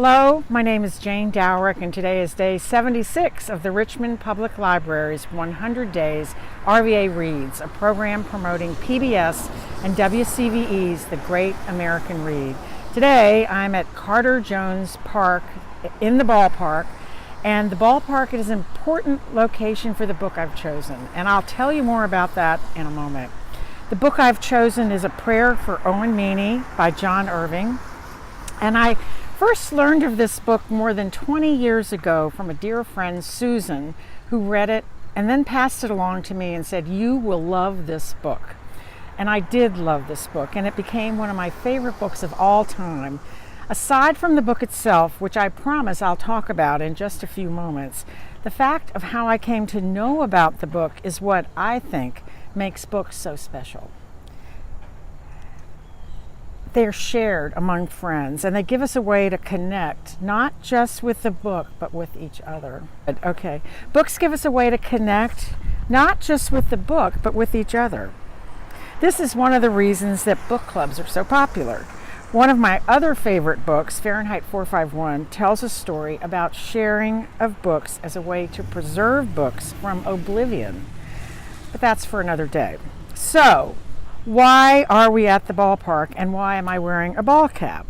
Hello, my name is Jane Dowrick, and today is day 76 of the Richmond Public Library's 100 Days RVA Reads, a program promoting PBS and WCVE's The Great American Read. Today, I'm at Carter Jones Park in the ballpark, and the ballpark is an important location for the book I've chosen, and I'll tell you more about that in a moment. The book I've chosen is A Prayer for Owen Meany by John Irving, and I first learned of this book more than 20 years ago from a dear friend, Susan, who read it and then passed it along to me and said, "You will love this book." And I did love this book, and it became one of my favorite books of all time. Aside from the book itself, which I promise I'll talk about in just a few moments, the fact of how I came to know about the book is what I think makes books so special. They're shared among friends, and they give us a way to connect, not just with the book, but with each other. Okay, books give us a way to connect, not just with the book, but with each other. This is one of the reasons that book clubs are so popular. One of my other favorite books, Fahrenheit 451, tells a story about sharing of books as a way to preserve books from oblivion. But that's for another day. So, why are we at the ballpark, and why am I wearing a ball cap?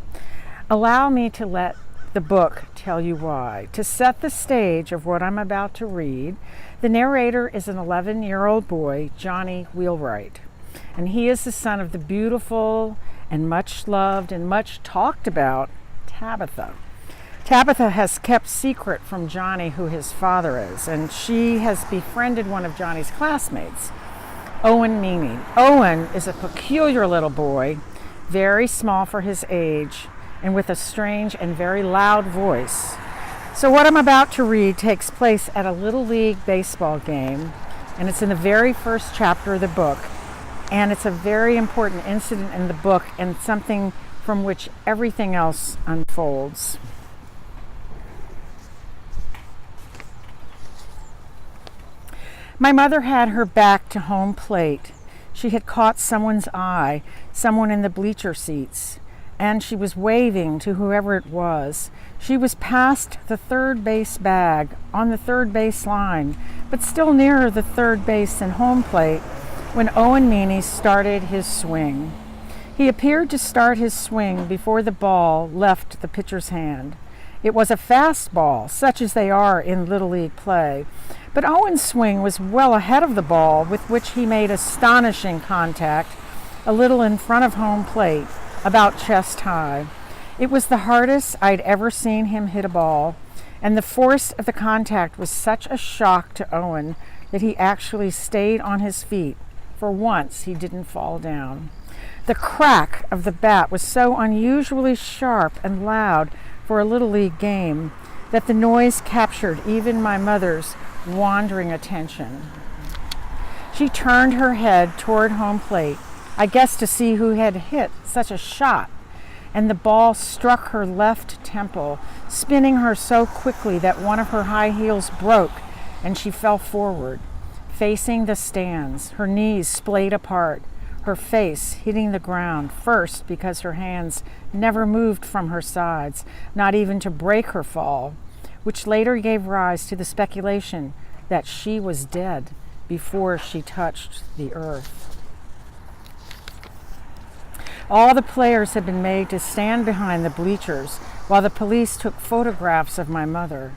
Allow me to let the book tell you why. To set the stage of what I'm about to read, the narrator is an 11-year-old boy, Johnny Wheelwright, and he is the son of the beautiful and much loved and much talked about Tabitha. Tabitha has kept secret from Johnny who his father is, and she has befriended one of Johnny's classmates, Owen Meany. Owen is a peculiar little boy, very small for his age, and with a strange and very loud voice. So what I'm about to read takes place at a Little League baseball game, and it's in the very first chapter of the book, and it's a very important incident in the book and something from which everything else unfolds. My mother had her back to home plate. She had caught someone's eye, someone in the bleacher seats, and she was waving to whoever it was. She was past the third base bag, on the third base line, but still nearer the third base and home plate when Owen Meany started his swing. He appeared to start his swing before the ball left the pitcher's hand. It was a fastball, such as they are in Little League play, but Owen's swing was well ahead of the ball, with which he made astonishing contact a little in front of home plate, about chest high. It was the hardest I'd ever seen him hit a ball, and the force of the contact was such a shock to Owen that he actually stayed on his feet. For once, he didn't fall down. The crack of the bat was so unusually sharp and loud for a Little League game that the noise captured even my mother's wandering attention. She turned her head toward home plate, I guess to see who had hit such a shot, and the ball struck her left temple, spinning her so quickly that one of her high heels broke and she fell forward, facing the stands, her knees splayed apart, her face hitting the ground, first because her hands never moved from her sides, not even to break her fall, which later gave rise to the speculation that she was dead before she touched the earth. All the players had been made to stand behind the bleachers while the police took photographs of my mother.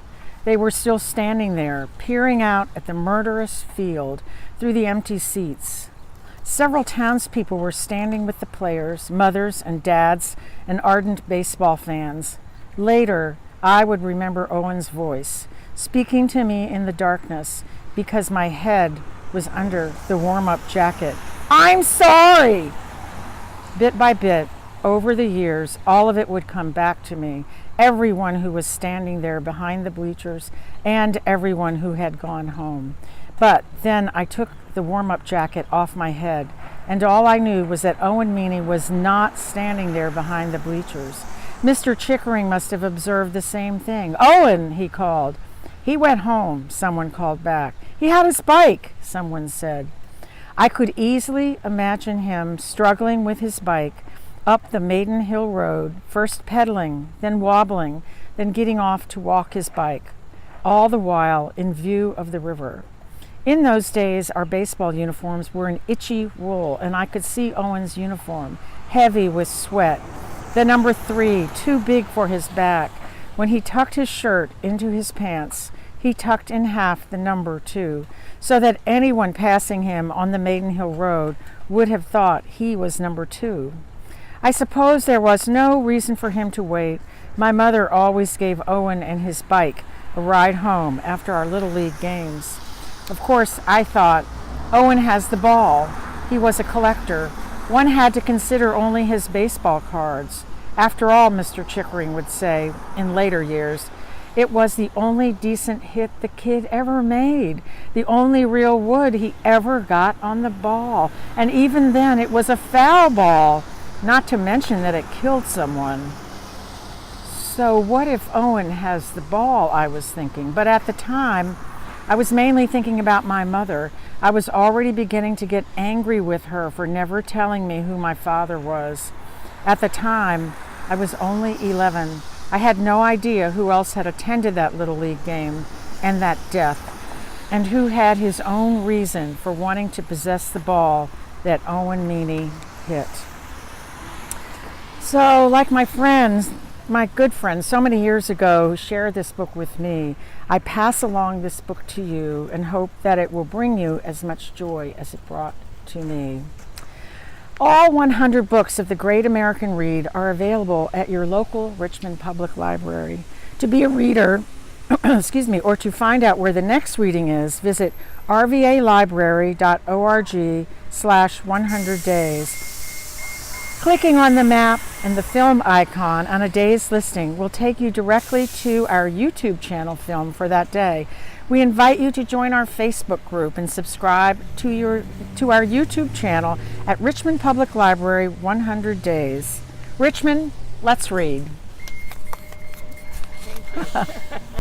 They were still standing there, peering out at the murderous field through the empty seats. Several townspeople were standing with the players, mothers and dads, and ardent baseball fans. Later, I would remember Owen's voice, speaking to me in the darkness because my head was under the warm-up jacket. "I'm sorry!" Bit by bit, over the years, all of it would come back to me, everyone who was standing there behind the bleachers and everyone who had gone home. But then I took the warm-up jacket off my head, and all I knew was that Owen Meany was not standing there behind the bleachers. Mr. Chickering must have observed the same thing. "Owen," he called. "He went home," someone called back. "He had his bike," someone said. I could easily imagine him struggling with his bike up the Maiden Hill Road, first pedaling, then wobbling, then getting off to walk his bike, all the while in view of the river. In those days, our baseball uniforms were in itchy wool, and I could see Owen's uniform, heavy with sweat, the number 3, too big for his back. When he tucked his shirt into his pants, he tucked in half the number 2, so that anyone passing him on the Maidenhill Road would have thought he was number 2. I suppose there was no reason for him to wait. My mother always gave Owen and his bike a ride home after our Little League games. Of course, I thought, Owen has the ball. He was a collector. One had to consider only his baseball cards. After all, Mr. Chickering would say in later years, it was the only decent hit the kid ever made, the only real wood he ever got on the ball. And even then, it was a foul ball, not to mention that it killed someone. So what if Owen has the ball, I was thinking. But at the time, I was mainly thinking about my mother. I was already beginning to get angry with her for never telling me who my father was. At the time, I was only 11. I had no idea who else had attended that Little League game and that death, and who had his own reason for wanting to possess the ball that Owen Meany hit. So, like my friends, my good friends so many years ago who shared this book with me, I pass along this book to you and hope that it will bring you as much joy as it brought to me. All 100 books of the Great American Read are available at your local Richmond Public Library. To be a reader, or to find out where the next reading is, visit rvalibrary.org/100days. Clicking on the map and the film icon on a day's listing will take you directly to our YouTube channel film for that day. We invite you to join our Facebook group and subscribe to our YouTube channel at Richmond Public Library 100 Days. Richmond, let's read.